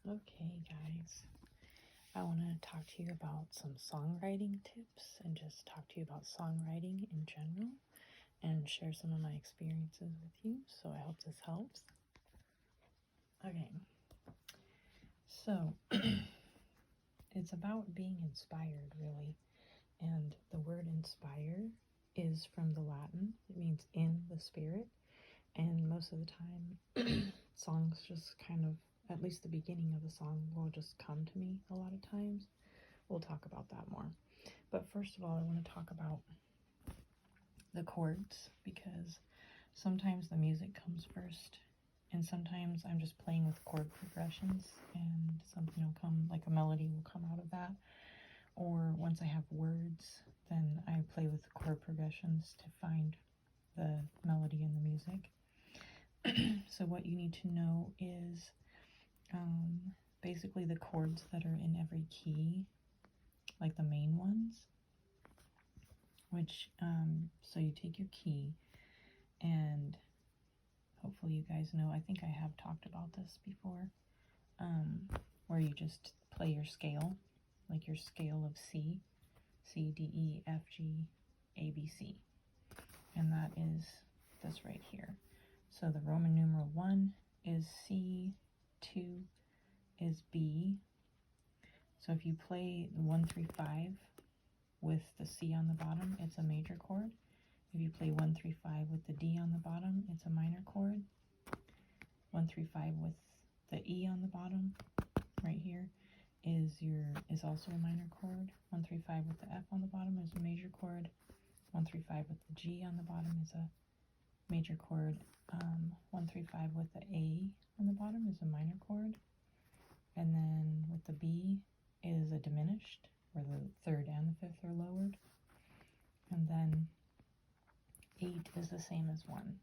Okay, guys, I want to talk to you about some songwriting tips and just talk to you about songwriting in general and share some of my experiences with you. So I hope this helps. Okay, so it's about being inspired, really. And the word inspire is from the Latin. It means in the spirit. And most of the time, songs just kind of, at least the beginning of the song, will just come to me a lot of times. We'll talk about that more. But first of all, I want to talk about the chords, because sometimes the music comes first, and sometimes I'm just playing with chord progressions, and something will come, like a melody will come out of that. Or once I have words, then I play with the chord progressions to find the melody in the music. So what you need to know is basically the chords that are in every key, like the main ones, which, so you take your key, and hopefully you guys know, I think I have talked about this before, where you just play your scale, like your scale of C, C, D, E, F, G, A, B, C, and that is this right here. So the Roman numeral 1 is C, 2 is B. So if you play 1, 3, 5 with the C on the bottom, it's a major chord. If you play 1, 3, 5 with the D on the bottom, it's a minor chord. 1, 3, 5 with the E on the bottom, right here, is also a minor chord. 1, 3, 5 with the F on the bottom is a major chord. 1, 3, 5 with the G on the bottom is a major chord. 1, 3, 5 with the A on the bottom is a minor chord. And then with the B is a diminished, where the third and the fifth are lowered. And then 8 is the same as 1.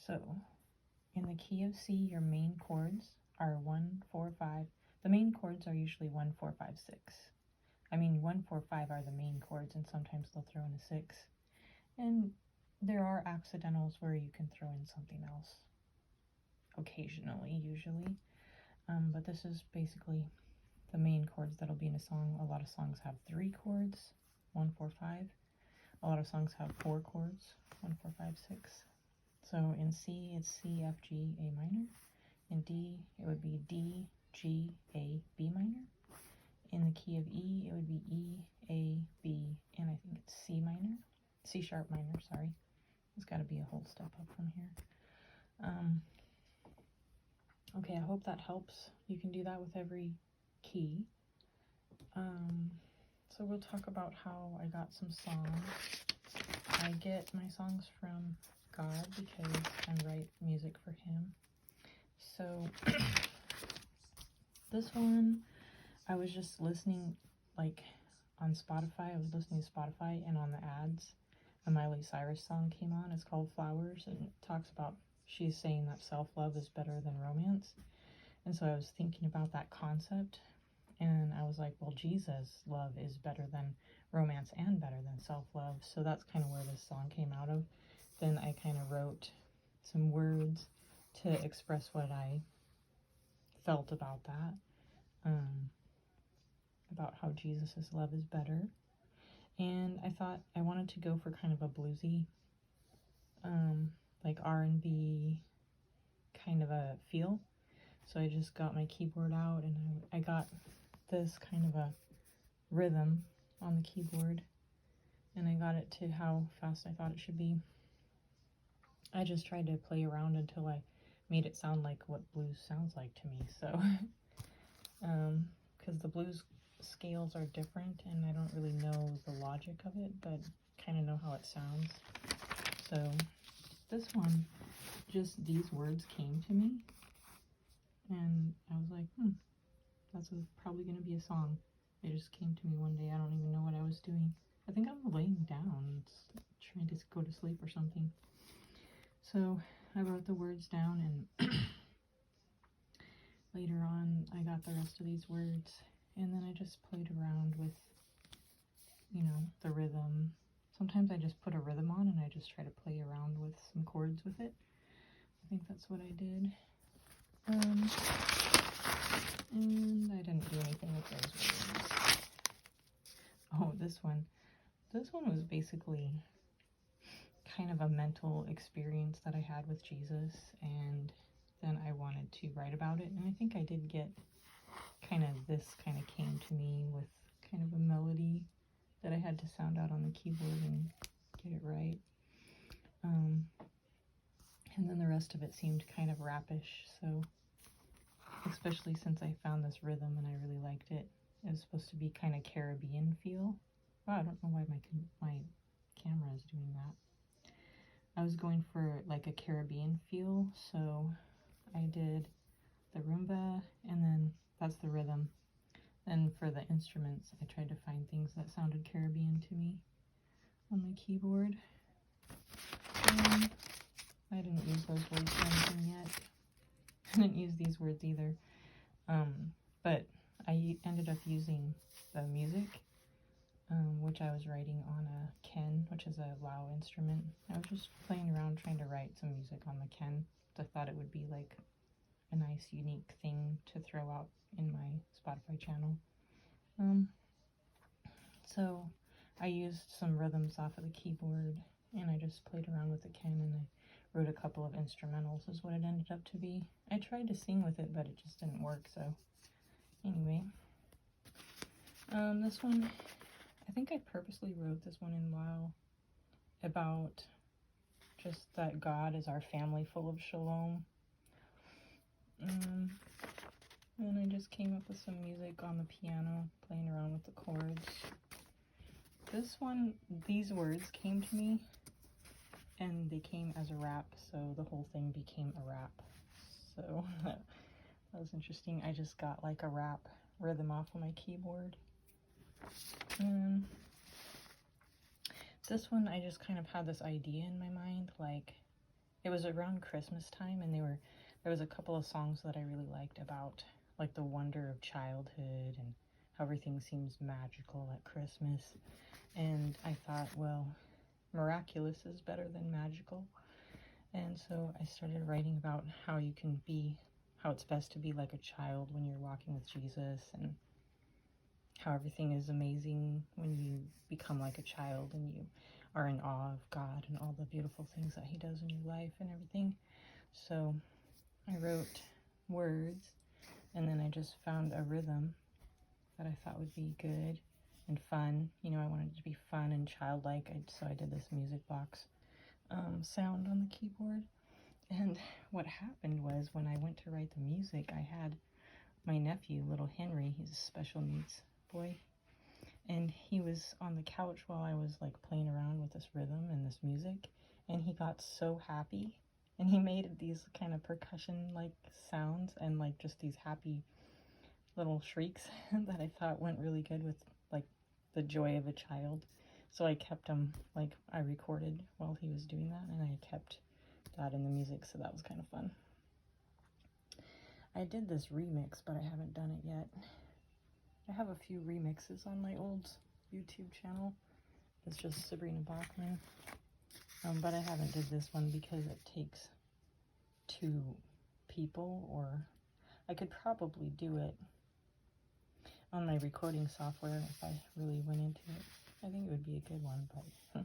So in the key of C, your main chords are 1, 4, 5. The main chords are usually 1, 4, 5, 6. I mean, 1, 4, 5 are the main chords, and sometimes they'll throw in a 6. And there are accidentals where you can throw in something else occasionally, usually. But this is basically the main chords that'll be in a song. A lot of songs have 3 chords, 1, 4, 5. A lot of songs have 4 chords, 1, 4, 5, 6. So in C, it's C, F, G, A minor. In D, it would be D, G, A, B minor. In the key of E, it would be E, A, B, and I think it's C minor. C sharp minor, sorry. There's got to be a whole step up from here. Okay, I hope that helps. You can do that with every key. So we'll talk about how I got some songs. I get my songs from God because I write music for him. So this one, I was just listening, like on Spotify. I was listening to Spotify, and on the ads, a Miley Cyrus song came on. It's called Flowers, and it talks about, she's saying that self-love is better than romance. And so I was thinking about that concept, and I was like, well, Jesus' love is better than romance and better than self-love. So that's kind of where this song came out of. Then I kind of wrote some words to express what I felt about that, about how Jesus' love is better. And I thought I wanted to go for kind of a bluesy, like R&B kind of a feel. So I just got my keyboard out, and I got this kind of a rhythm on the keyboard, and I got it to how fast I thought it should be. I just tried to play around until I made it sound like what blues sounds like to me. So, because the blues scales are different, and I don't really know the logic of it, but kind of know how it sounds. So this one, just these words came to me, and I was like, that's probably going to be a song. It just came to me one day. I don't even know what I was doing. I think I'm laying down, trying to go to sleep or something. So I wrote the words down, and later on I got the rest of these words, and then I just played around with, you know, the rhythm. Sometimes I just put a rhythm on and I just try to play around with some chords with it. I think that's what I did. one. This one was basically kind of a mental experience that I had with Jesus, and then I wanted to write about it, and I think I did get this kind of came to me with kind of a melody that I had to sound out on the keyboard and get it right. And then the rest of it seemed kind of rapish, so especially since I found this rhythm and I really liked it. It was supposed to be kind of Caribbean feel. Oh, I don't know why my camera is doing that. I was going for like a Caribbean feel, so I did the rumba, and then that's the rhythm. And for the instruments, I tried to find things that sounded Caribbean to me on the keyboard. And I didn't use those words for anything yet. I didn't use these words either. But I ended up using the music, which I was writing on a Ken, which is a Lao instrument. I was just playing around trying to write some music on the Ken. I thought it would be like a nice, unique thing to throw out in my Spotify channel. So I used some rhythms off of the keyboard, and I just played around with the Ken, and I wrote a couple of instrumentals is what it ended up to be. I tried to sing with it, but it just didn't work, so anyway. This one, I think I purposely wrote this one in Lao about just that God is our family full of shalom. And I just came up with some music on the piano, playing around with the chords. This one, these words came to me, and they came as a rap, so the whole thing became a rap. So that was interesting. I just got like a rap rhythm off of my keyboard. And this one, I just kind of had this idea in my mind, like it was around Christmas time, and there was a couple of songs that I really liked about like the wonder of childhood and how everything seems magical at Christmas. And I thought, well, miraculous is better than magical. And so I started writing about how it's best to be like a child when you're walking with Jesus, and how everything is amazing when you become like a child and you are in awe of God and all the beautiful things that he does in your life and everything. So I wrote words, and then I just found a rhythm that I thought would be good and fun. You know, I wanted it to be fun and childlike, so I did this music box sound on the keyboard. And what happened was, when I went to write the music, I had my nephew, little Henry, he's a special needs boy, and he was on the couch while I was like playing around with this rhythm and this music, and he got so happy, and he made these kind of percussion like sounds and like just these happy little shrieks that I thought went really good with like the joy of a child. So I kept him, like I recorded while he was doing that, and I kept that in the music, so that was kind of fun. I did this remix, but I haven't done it yet. I have a few remixes on my old YouTube channel. It's just Sabrina Bachman. But I haven't did this one because it takes 2 people, or I could probably do it on my recording software if I really went into it. I think it would be a good one, but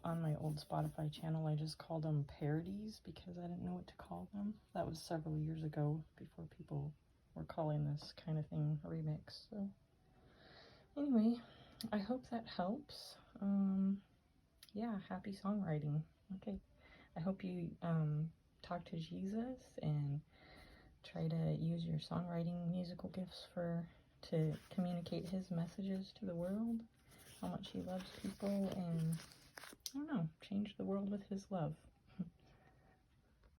on my old Spotify channel, I just called them parodies because I didn't know what to call them. That was several years ago, before people were calling this kind of thing a remix. So anyway, I hope that helps. Yeah, happy songwriting. Okay, I hope you talk to Jesus and try to use your songwriting musical gifts to communicate his messages to the world, how much he loves people, and I don't know, change the world with his love.